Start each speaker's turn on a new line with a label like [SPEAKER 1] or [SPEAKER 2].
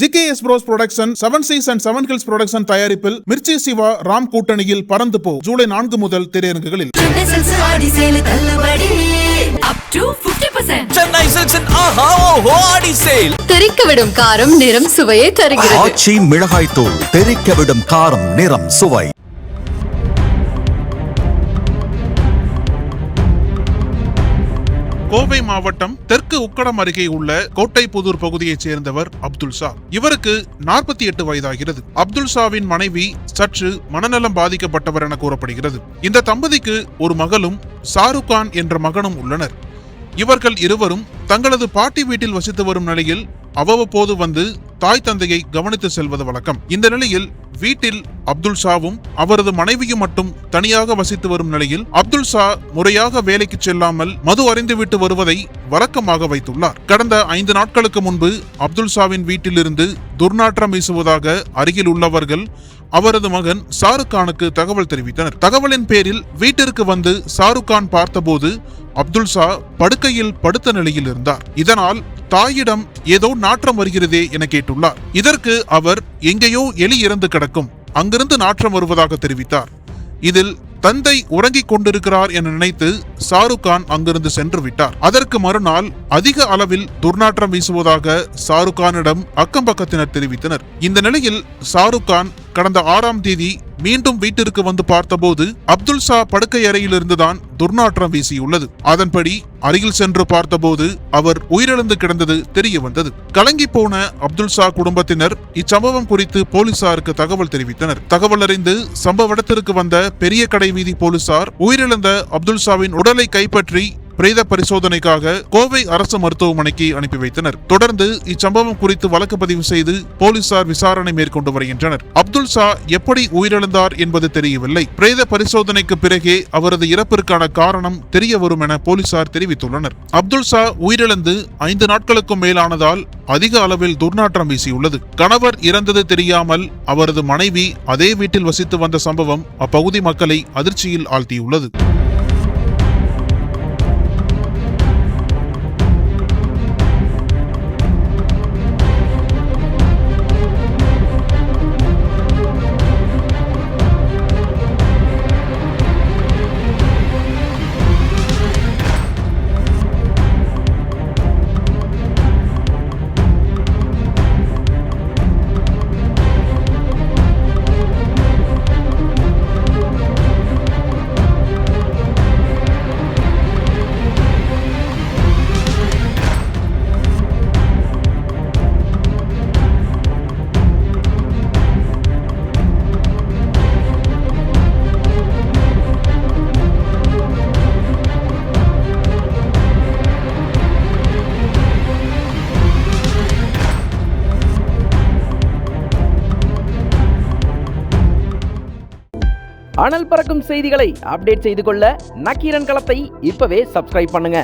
[SPEAKER 1] GKS Bros Production, 7 Seas and 7 Hills Production தயாரிப்பில் மிர்ச்சி சிவா ராம் கூட்டணியில் பறந்து போ ஜூலை 4 முதல் திரையரங்குகளில்.
[SPEAKER 2] சென்னை சில்க்ஸின் ஆஹா ஓஹோ ஆடி சேல்.
[SPEAKER 3] தெறிக்கவிடும் காரம் நிறம் சுவையை தருகிறது.
[SPEAKER 4] ஆச்சி மிளகாய் தூள் தெறிக்கவிடும் காரம் நிறம் சுவை.
[SPEAKER 1] கோவை மாவட்டம் தெற்கு உக்கடம் அருகே உள்ள கோட்டைப்புதூர் பகுதியைச் சேர்ந்தவர் அப்துல் ஷா. இவருக்கு 48 வயதாகிறது. அப்துல் ஷாவின் மனைவி சற்று மனநலம் பாதிக்கப்பட்டவர் என கூறப்படுகிறது. இந்த தம்பதிக்கு ஒரு மகளும் ஷாருக் கான் என்ற மகனும் உள்ளனர். இவர்கள் இருவரும் தங்களது பாட்டி வீட்டில் வசித்து வரும் நிலையில் அவ்வப்போது வந்து தாய் தந்தையை கவனித்து செல்வது வழக்கம். இந்த நிலையில் வீட்டில் அப்துல் ஷாவும் அவரது மனைவியும் மட்டும் தனியாக வசித்து வரும் நிலையில் அப்துல் ஷா முறையாக வேலைக்கு செல்லாமல் மது அருந்திவிட்டு வருவதை வழக்கமாக வைத்துள்ளார். கடந்த 5 நாட்களுக்கு முன்பு அப்துல் ஷாவின் வீட்டிலிருந்து துர்நாற்றம் வீசுவதாக அருகில் உள்ளவர்கள் அவரது மகன் ஷாருக் கானுக்கு தகவல் தெரிவித்தனர். தகவலின் பேரில் வீட்டிற்கு வந்து ஷாருக் கான் பார்த்தபோது அப்துல் ஷா படுக்கையில் படுத்த நிலையில் இருந்தார். இதனால் தாயிடம் ஏதோ நாற்றம் வருகிறதே என கேட்டுள்ளார். இதற்கு அவர் எங்கேயோ எலி இறந்து கிடக்கும், அங்கிருந்து நாற்றம் வருவதாக தெரிவித்தார். இதில் தந்தை உறங்கிக் கொண்டிருக்கிறார் என நினைத்து ஷாருக் கான் அங்கிருந்து சென்று விட்டார். அதற்கு மறுநாள் அதிக அளவில் துர்நாற்றம் வீசுவதாக ஷாருக் கானிடம் அக்கம் பக்கத்தினர் தெரிவித்தனர். இந்த நிலையில் ஷாருக் கான் கடந்த 6ஆம் தேதி மீண்டும் வீட்டிற்கு வந்து பார்த்தபோது அப்துல் ஷா படுக்கை அறையில் இருந்துதான் துர்நாற்றம் வீசியுள்ளது. அதன்படி அருகில் சென்று பார்த்தபோது அவர் உயிரிழந்து கிடந்தது தெரிய வந்தது. கலங்கி போன அப்துல் ஷா குடும்பத்தினர் இச்சம்பவம் குறித்து போலீசாருக்கு தகவல் தெரிவித்தனர். தகவல் அறிந்து சம்பவ இடத்திற்கு வந்த பெரிய கடை வீதி போலீசார் உயிரிழந்த அப்துல் ஷாவின் உடலை கைப்பற்றி பிரேத பரிசோதனைக்காக கோவை அரசு மருத்துவமனைக்கு அனுப்பி வைத்தனர். தொடர்ந்து இச்சம்பவம் குறித்து வழக்கு பதிவு செய்து போலீசார் விசாரணை மேற்கொண்டு வருகின்றனர். அப்துல் ஷா எப்படி உயிரிழந்தார் என்பது தெரியவில்லை. பிரேத பரிசோதனைக்கு பிறகே அவரது இறப்பிற்கான காரணம் தெரிய வரும் என போலீசார் தெரிவித்துள்ளனர். அப்துல் ஷா உயிரிழந்து 5 நாட்களுக்கும் மேலானதால் அதிக அளவில் துர்நாற்றம் வீசியுள்ளது. கணவர் இறந்தது தெரியாமல் அவரது மனைவி அதே வீட்டில் வசித்து வந்த சம்பவம் அப்பகுதி மக்களை அதிர்ச்சியில் ஆழ்த்தியுள்ளது.
[SPEAKER 5] அனல் பறக்கும் செய்திகளை அப்டேட் செய்து கொள்ள நக்கீரன் களத்தை இப்பவே சப்ஸ்கிரைப் பண்ணுங்க.